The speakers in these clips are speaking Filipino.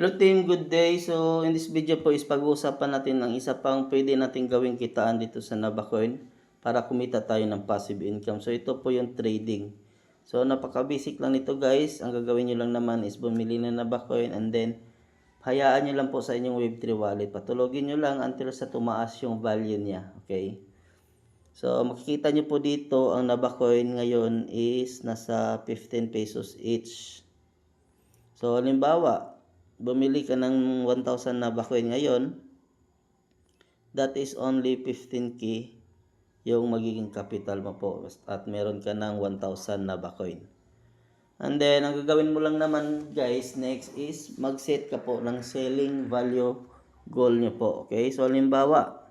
Hello team, good day. So in this video po is pag-uusapan natin ang isa pang pwede nating gawing kitaan dito sa Nabacoin para kumita tayo ng passive income. So ito po yung trading. So napaka-basic lang nito guys. Ang gagawin nyo lang naman is bumili ng Nabacoin and then hayaan nyo lang po sa inyong Web3 wallet. Patulogin nyo lang until sa tumaas yung value niya. Okay? So makikita nyo po dito ang Nabacoin ngayon is nasa 15 pesos each. So halimbawa, bumili ka ng 1,000 na Nabacoin ngayon, that is only 15k yung magiging capital mo po at meron ka ng 1,000 na Nabacoin. And then, ang gagawin mo lang naman guys, next is mag-set ka po ng selling value goal nyo po. Okay? So, halimbawa,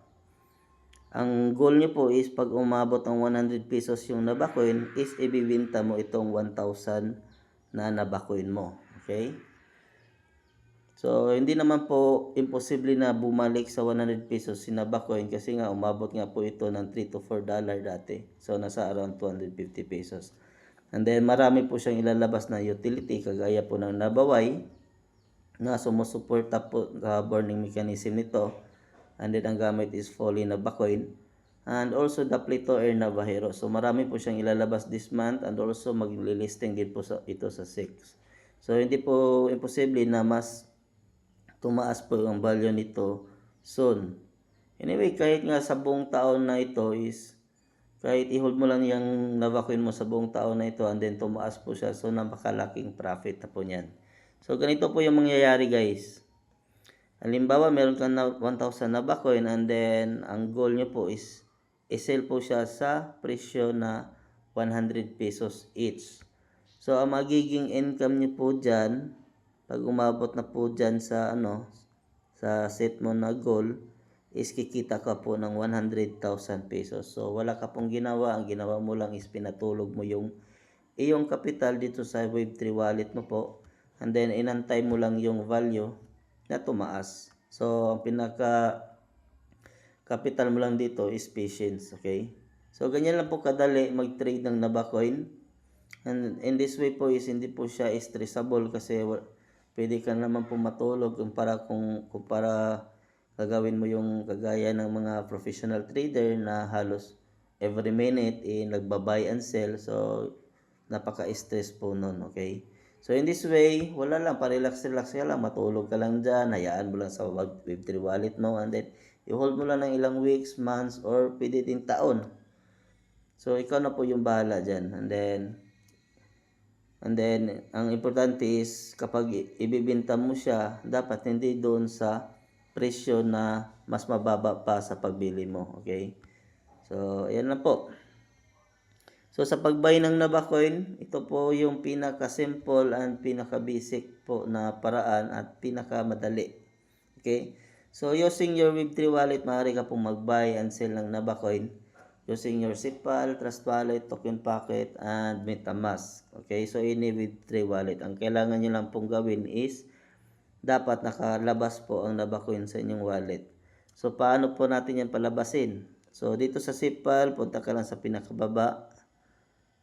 ang goal nyo po is pag umabot ng 100 pesos yung Nabacoin is ibibinta mo itong 1,000 na Nabacoin mo. Okay? So, hindi naman po imposible na bumalik sa 100 pesos si Nabacoin kasi nga umabot nga po ito ng 3 to 4 dollar dati. So, nasa around 250 pesos. And then, marami po siyang ilalabas na utility kagaya po ng Nabaway na sumusuporta po sa burning mechanism nito. And then, ang gamit is fully Nabacoin. And also the Plato Air Navajero. So, marami po siyang ilalabas this month and also mag-listing din po ito sa 6. So, hindi po imposible na mas tumaas po ang value nito soon. Anyway, kahit nga sa buong taon na ito is, kahit i-hold mo lang yung Nabacoin mo sa buong taon na ito and then tumaas po siya. So, napakalaking profit na po niyan. So, ganito po yung mangyayari guys. Halimbawa, meron ka na 1,000 Nabacoin and then ang goal nyo po is i-sell po siya sa presyo na 100 pesos each. So, ang magiging income nyo po dyan, pag umabot na po dyan sa sa set mo na goal, is kikita ka po ng 100,000 pesos. So, wala ka pong ginawa. Ang ginawa mo lang is pinatulog mo yung iyong capital dito sa Web3 wallet mo po. And then, inantay mo lang yung value na tumaas. So, ang pinaka capital mo lang dito is patience. Okay? So, ganyan lang po kadali mag-trade ng Nabacoin. And in this way po is hindi po siya stressable kasi pwede ka naman po matulog kung para gagawin mo yung kagaya ng mga professional trader na halos every minute nagba-buy and sell. So, napaka-stress po nun, okay? So, in this way, wala lang, pa-relax-relax ka lang, matulog ka lang dyan, hayaan mo lang sa Web3 wallet mo, and then, i-hold mo lang ng ilang weeks, months, or pwede din taon. So, ikaw na po yung bahala dyan. And then, ang importante is kapag ibibenta mo siya, dapat hindi doon sa presyo na mas mababa pa sa pagbili mo. Okay? So, ayan na po. So, sa pag-buy ng Nabacoin, ito po yung pinaka-simple and pinaka-basic po na paraan at pinaka-madali. Okay? So, using your Web3 wallet, maaari ka pong mag-buy and sell ng Nabacoin using your SIPAL, Trust Wallet, Token Packet, and MetaMask. Okay, so ini Web3 wallet. Ang kailangan nyo lang pong gawin is dapat nakalabas po ang Nabacoin sa inyong wallet. So, paano po natin yan palabasin? So, dito sa SIPAL, punta ka lang sa pinakababa.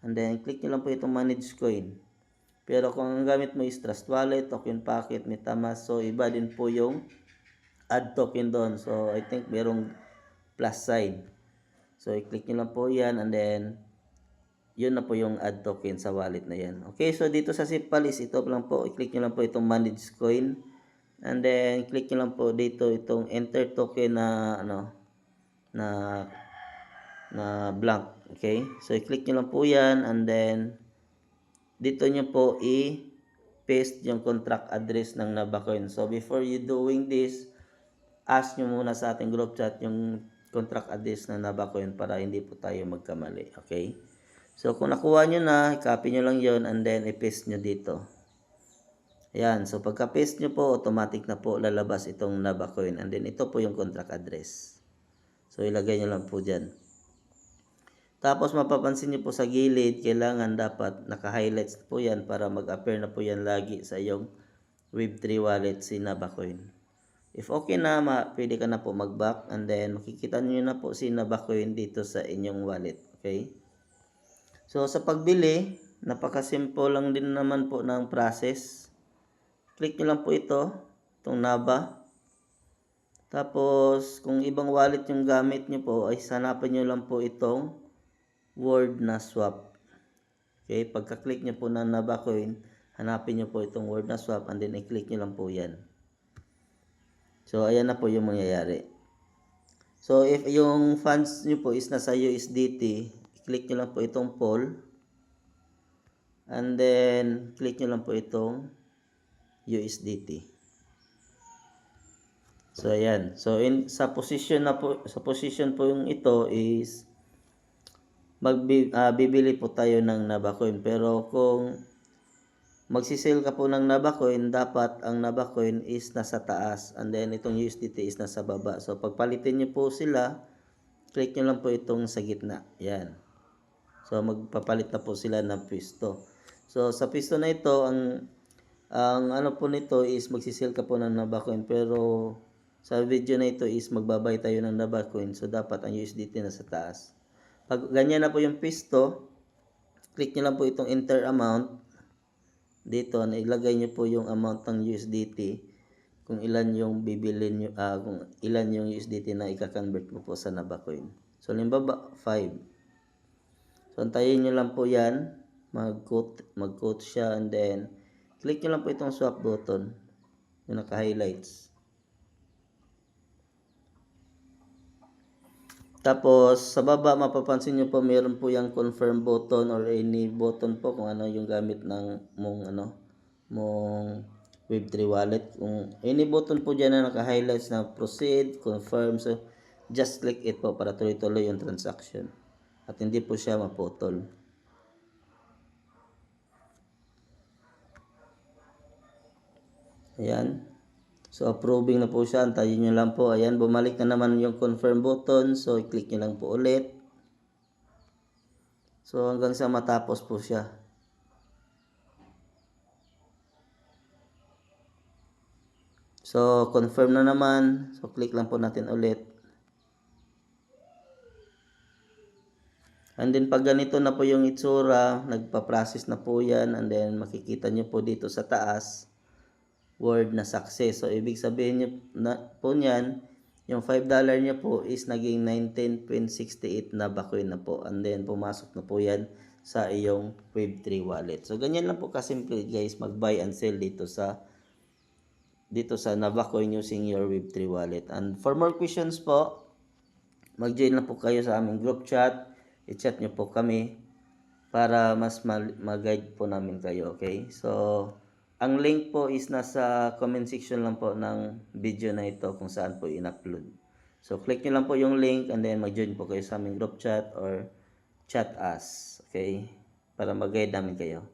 And then, click nyo lang po itong Manage Coin. Pero kung ang gamit mo is Trust Wallet, Token Packet, MetaMask, so iba din po yung add token doon. So, I think merong plus sign. So, i-click nyo lang po yan and then, yun na po yung add token sa wallet na yan. Okay, so dito sa SIPAL is ito lang po. I-click nyo lang po itong Manage Coin. And then, click nyo lang po dito itong Enter Token na blank. Okay, so i-click nyo lang po yan and then, dito nyo po i-paste yung contract address ng Nabacoin. So, before you doing this, ask nyo muna sa ating group chat yung contract address na Nabacoin para hindi po tayo magkamali. Okay? So, kung nakuha nyo na, i-copy nyo lang yon and then i-paste nyo dito. Ayan. So, pagka-paste nyo po, automatic na po lalabas itong Nabacoin. And then, ito po yung contract address. So, ilagay nyo lang po dyan. Tapos, mapapansin nyo po sa gilid, kailangan dapat naka-highlights po yan para mag-appear na po yan lagi sa iyong Web3 wallet si Nabacoin. If okay na, pwede ka na po mag-back and then makikita nyo na po si Nabacoin dito sa inyong wallet. Okay? So, sa pagbili, napaka-simple lang din naman po ng process. Click nyo lang po ito. itong Naba. Tapos, kung ibang wallet yung gamit nyo po, ay hanapin nyo lang po itong word na swap. Okay, pagka-click nyo po ng Naba Coin, hanapin nyo po itong word na swap and then i-click nyo lang po yan. So, ayan na po yung mangyayari. So, if yung funds nyo po is nasa USDT, i-click nyo lang po itong poll. And then, click nyo lang po itong USDT. So, ayan. So, sa position po yung ito is bibili po tayo ng Naba Coin. Pero kung magsisale ka po ng Naba Coin, dapat ang Naba Coin is nasa taas. And then, itong USDT is nasa baba. So, pagpalitin nyo po sila, click nyo lang po itong sa gitna. Ayan. So, magpapalit na po sila ng pwesto. So, sa pwesto na ito, ang ano po nito is magsisale ka po ng Naba Coin. Pero, sa video na ito is magbabay tayo ng Naba Coin. So, dapat ang USDT na sa taas. Pag ganyan na po yung pwesto, click nyo lang po itong enter amount. Dito, ilagay nyo po yung amount ng USDT. Kung ilan yung bibilin nyo, kung ilan yung USDT na i-convert mo po sa Naba Coin. So, halimbawa, 5. So, antayin nyo lang po yan. Mag-quote siya and then, click nyo lang po itong swap button. Yung naka-highlights. Tapos, sa baba, mapapansin nyo po, meron po yung confirm button or any button po kung ano yung gamit ng mong Web3 wallet. Kung any button po dyan na naka-highlights na proceed, confirm, so just click it po para tuloy-tuloy yung transaction. At hindi po siya maputol. Ayan. So, approving na po siya. Antayin nyo lang po. Ayan, bumalik na naman yung confirm button. So, i-click nyo lang po ulit. So, hanggang sa matapos po siya. So, confirm na naman. So, click lang po natin ulit. And then, pag ganito na po yung itsura, nagpa-process na po yan. And then, makikita nyo po dito sa taas, word na success. So, ibig sabihin nyo po niyan, yung $5 niya po is naging 19.68 Naba Coin na po. And then, pumasok na po yan sa iyong Web3 wallet. So, ganyan lang po kasimple guys, mag-buy and sell dito sa Naba Coin using your Web3 wallet. And for more questions po, mag-join lang po kayo sa aming group chat. I-chat nyo po kami para mas mag-guide po namin kayo. Okay? So, ang link po is nasa comment section lang po ng video na ito kung saan po in-upload. So, click nyo lang po yung link and then mag-join po kayo sa aming group chat or chat us. Okay? Para mag-guide namin kayo.